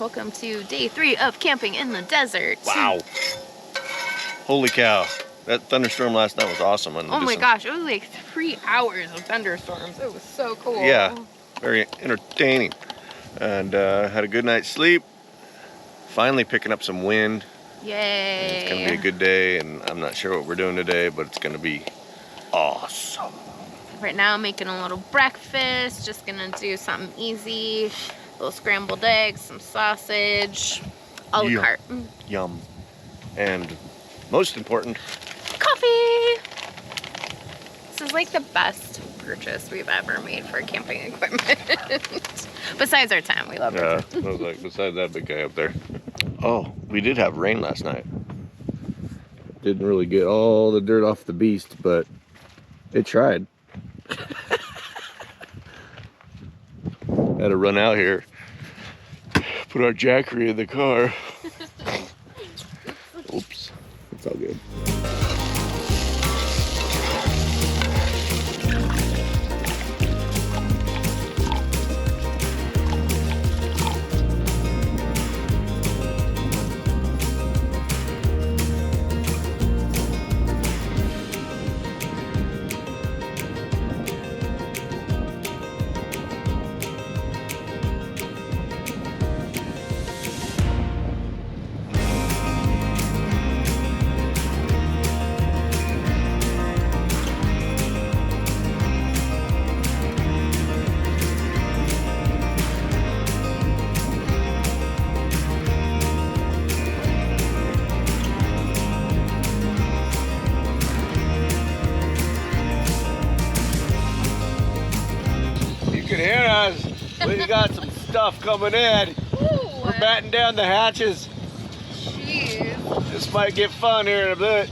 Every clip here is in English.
Welcome to day 3 of camping in the desert. Wow. Holy cow. That thunderstorm last night was awesome. Oh my gosh, it was like 3 hours of thunderstorms. It was so cool. Yeah, very entertaining. And had a good night's sleep. Finally picking up some wind. Yay. And it's gonna be a good day, and I'm not sure what we're doing today, but it's gonna be awesome. Right now I'm making a little breakfast, just gonna do something easy. Little scrambled eggs, some sausage, a la carte. Yum. And most important, coffee! This is like the best purchase we've ever made for camping equipment. Besides our tent, we love it. I was like, besides that big guy up there. Oh, we did have rain last night. Didn't really get all the dirt off the beast, but it tried. Had to run out here, put our jackery in the car. Oops, it's all good. We got some stuff coming in. Ooh. We're batting down the hatches. Jeez. This might get fun here in a bit.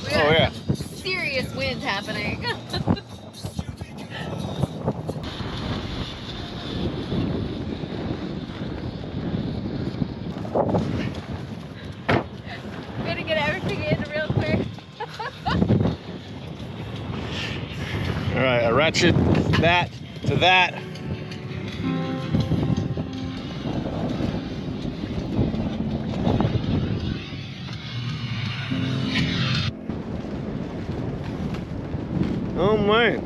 We got serious wind happening. Gotta get everything in real quick. All right, I ratchet that to that. Oh man.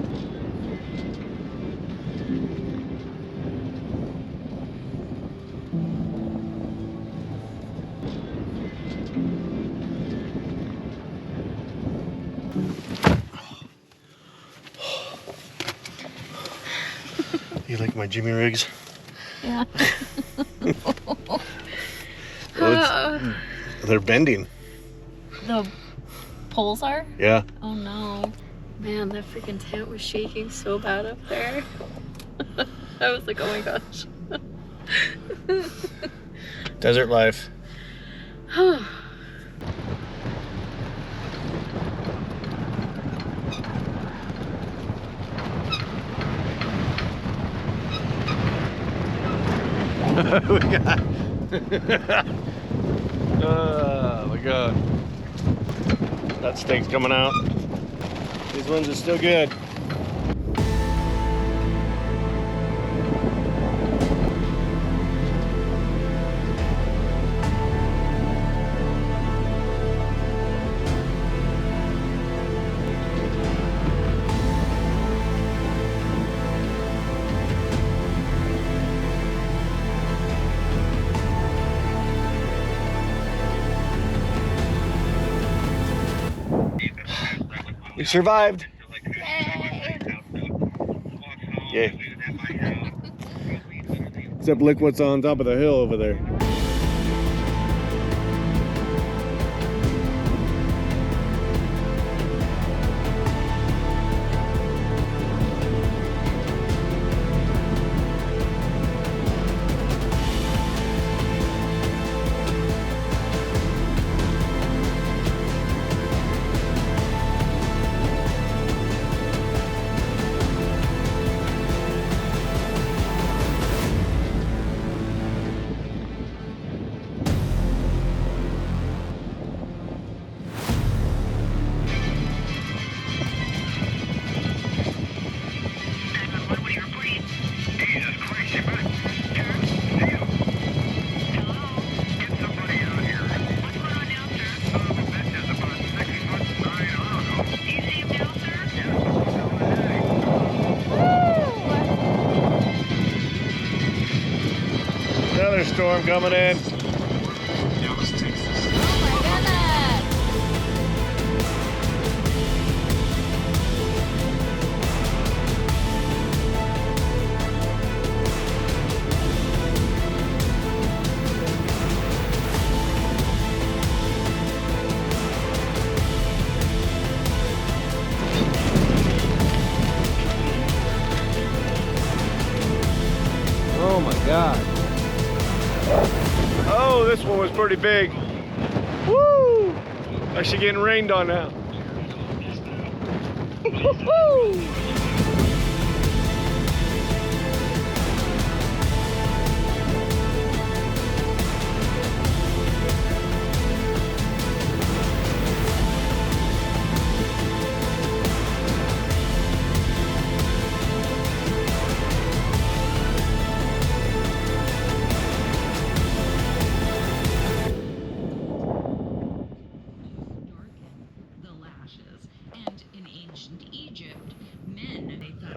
You like my Jimmy rigs? Yeah. Well, they're bending. The poles are? Yeah. Oh no. Man, that freaking tent was shaking so bad up there. I was like, oh my gosh. Desert life. We got oh my god, that steak's coming out. These ones are still good. We survived. Yay. Except look what's on top of the hill over there. storm coming in. Oh my God. Oh, this one was pretty big. Woo! Actually getting rained on now. Woo!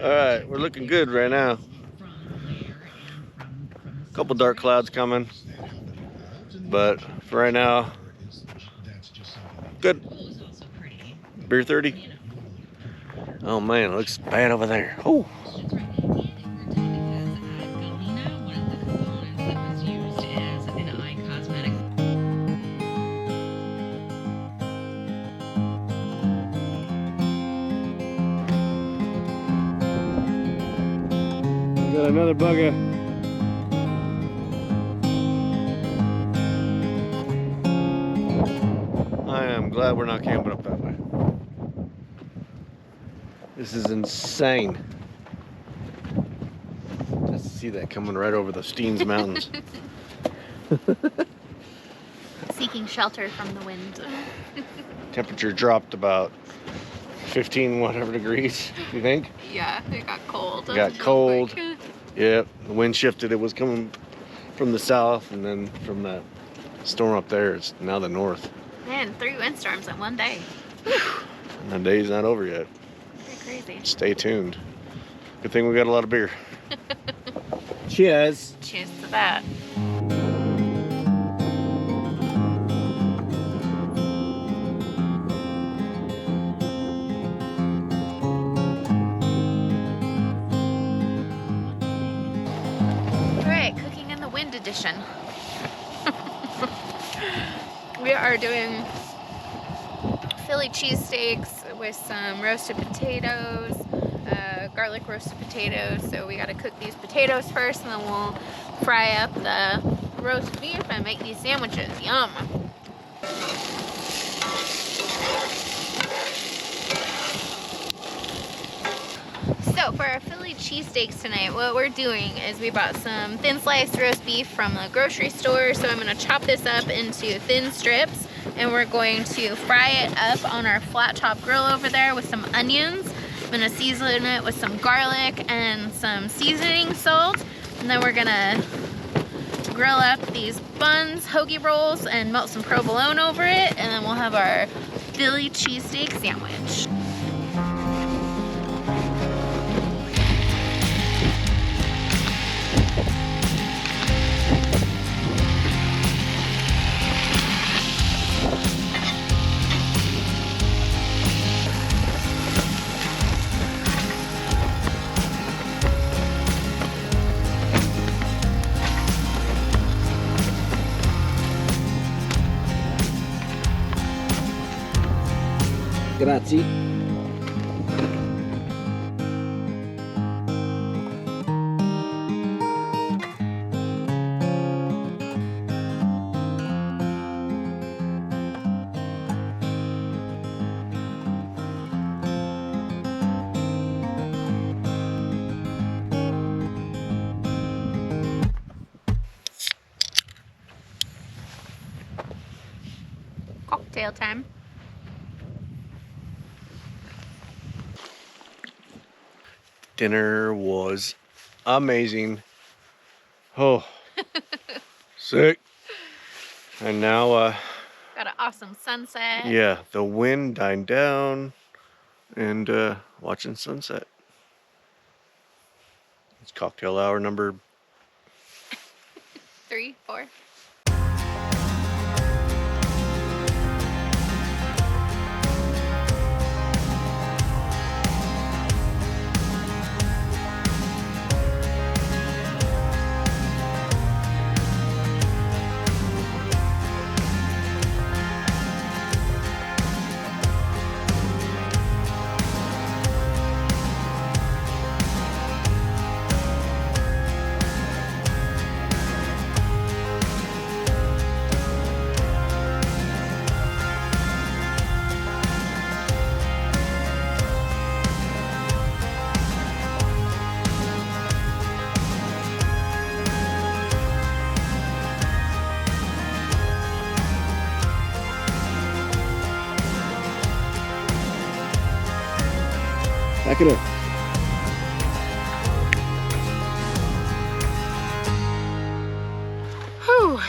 All right, we're looking good right now. A couple dark clouds coming, but for right now, good. Beer 30. Oh man, it looks bad over there. Oh. Got another bugger. I am glad we're not camping up that way. This is insane. Just to see that coming right over the Steens Mountains. Seeking shelter from the wind. Temperature dropped about 15 whatever degrees, you think? Yeah, it got cold. It got cold. Yep, the wind shifted. It was coming from the south, and then from that storm up there, it's now the north. Man, 3 windstorms in one day. And the day's not over yet. Pretty crazy. Stay tuned. Good thing we got a lot of beer. Cheers. Cheers to that. Edition. We are doing Philly cheesesteaks with some roasted potatoes, garlic roasted potatoes. So we got to cook these potatoes first, and then we'll fry up the roast beef and make these sandwiches. Yum! So for our Philly cheesesteaks tonight, what we're doing is we bought some thin sliced roast beef from the grocery store. So I'm going to chop this up into thin strips, and we're going to fry it up on our flat top grill over there with some onions. I'm going to season it with some garlic and some seasoning salt. And then we're going to grill up these buns, hoagie rolls, and melt some provolone over it. And then we'll have our Philly cheesesteak sandwich. Grazie. Cocktail time. Dinner was amazing. Oh, sick. And now, Got an awesome sunset. yeah, the wind died down, and watching sunset. It's cocktail hour number 3, 4. Back it up. Whew,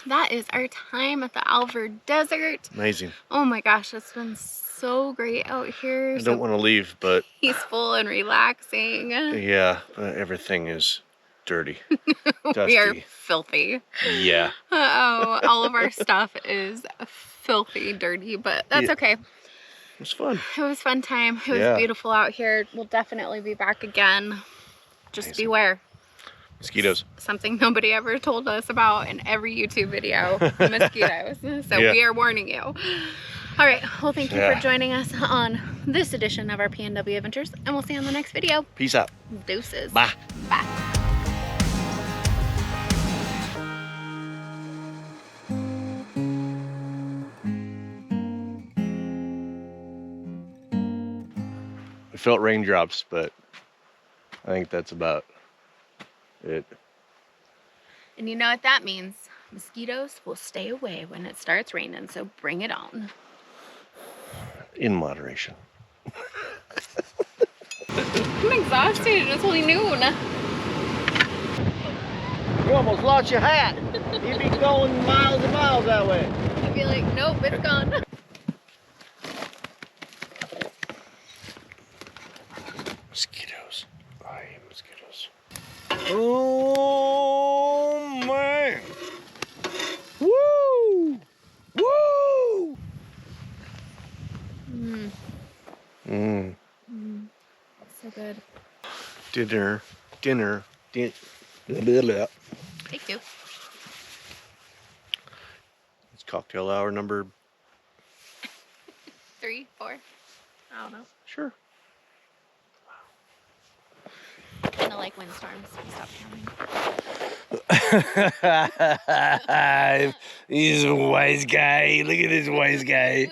that is our time at the Alvord Desert. Amazing. Oh my gosh, it's been so great out here. I don't want to leave, but peaceful and relaxing. yeah, everything is dirty. Dusty. We are filthy. Yeah. Oh, all of our stuff is filthy, dirty, but that's okay. It was fun. It was a fun time. It was beautiful out here. We'll definitely be back again. Just Amazing. beware. Mosquitoes. Something nobody ever told us about in every YouTube video. Mosquitoes. So we are warning you. All right. Well, thank you for joining us on this edition of our PNW Adventures, and we'll see you on the next video. Peace out. Deuces. Bye. Bye. I felt raindrops, but I think that's about it. And you know what that means. Mosquitoes will stay away when it starts raining, so bring it on. In moderation. I'm exhausted. It's only noon. You almost lost your hat. You'd be going miles and miles that way. I'd be like, nope, it's gone. Mosquitoes. I hate mosquitoes. Oh man. Woo! Woo! So good. Dinner. Take 2. It's cocktail hour number. 3, 4. I don't know. Sure. Kind of like windstorms. Stop counting. He's a wise guy. Look at this wise guy.